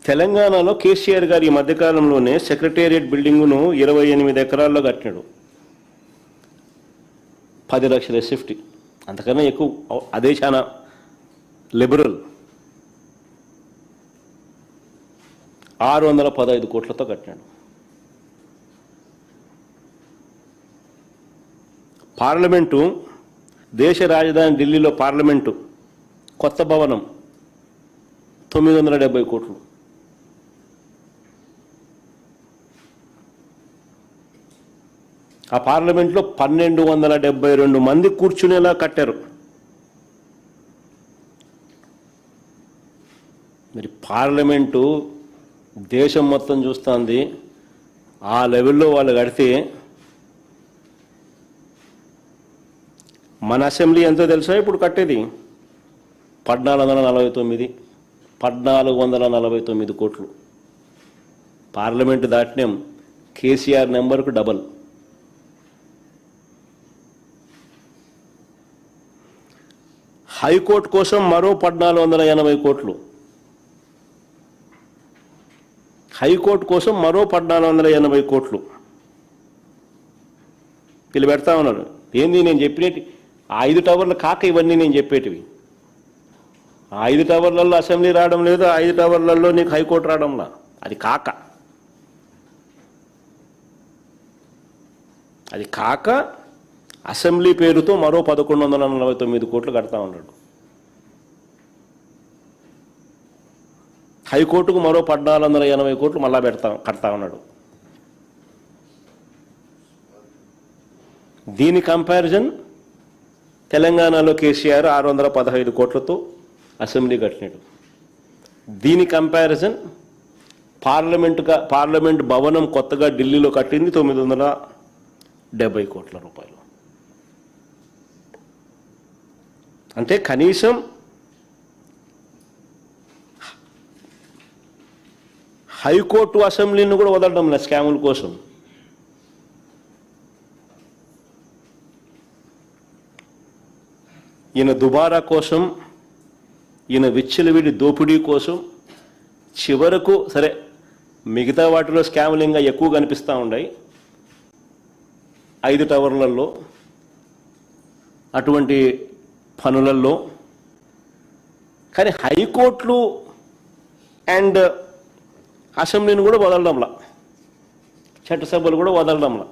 తెలంగాణలో కేసీఆర్ గారు ఈ మధ్యకాలంలోనే సెక్రటేరియట్ బిల్డింగును 28 ఎకరాల్లో కట్టినాడు. 10 లక్షల ఎస్ఎఫ్టీ, అంతకన్నా ఎక్కువ. అదే చాలా లిబరల్. 615 కోట్లతో కట్టినాడు. పార్లమెంటు, దేశ రాజధాని ఢిల్లీలో పార్లమెంటు కొత్త భవనం 970 కోట్లు. ఆ పార్లమెంట్లో 1272 మంది కూర్చునేలా కట్టారు. మరి పార్లమెంటు దేశం మొత్తం చూస్తుంది. ఆ లెవెల్లో వాళ్ళు కడితే మన అసెంబ్లీ ఎంతో తెలుసా ఇప్పుడు కట్టేది? 1449 కోట్లు. పార్లమెంటు దాటినాం, కేసీఆర్ నెంబర్కు డబల్. హైకోర్టు కోసం మరో 1480 కోట్లు. హైకోర్టు కోసం మరో 1480 కోట్లు వీళ్ళు పెడతా ఉన్నారు. ఏంది నేను చెప్పినట్టు 5 టవర్లు కాక ఇవన్నీ నేను చెప్పేటివి. 5 టవర్లలో అసెంబ్లీ రావడం లేదు, 5 టవర్లలో నీకు హైకోర్టు రావడంలా. అది కాక అసెంబ్లీ పేరుతో మరో 1149 కోట్లు కడతా ఉన్నాడు. హైకోర్టుకు మరో 1480 కోట్లు మళ్ళా కడతా ఉన్నాడు. దీని కంపారిజన్ తెలంగాణలో కేసీఆర్ 615 కోట్లతో అసెంబ్లీ కట్టినాడు. దీని కంపారిజన్ పార్లమెంట్ భవనం కొత్తగా ఢిల్లీలో కట్టింది 970 కోట్ల రూపాయలు. అంటే కనీసం హైకోర్టు అసెంబ్లీని కూడా వదలడం లేదు స్కాముల కోసం. ఈయన దుబారా కోసం, ఈయన విచ్చలవిడి దోపిడీ కోసం చివరకు సరే మిగతా వాటిలో స్కాములు ఇంకా ఎక్కువ కనిపిస్తూ ఉన్నాయి 5 టవర్లలో, అటువంటి పనులలో. కానీ హైకోర్టులు అండ్ అసెంబ్లీని కూడా వదలడంలా, చట్టసభలు కూడా వదలడంలా.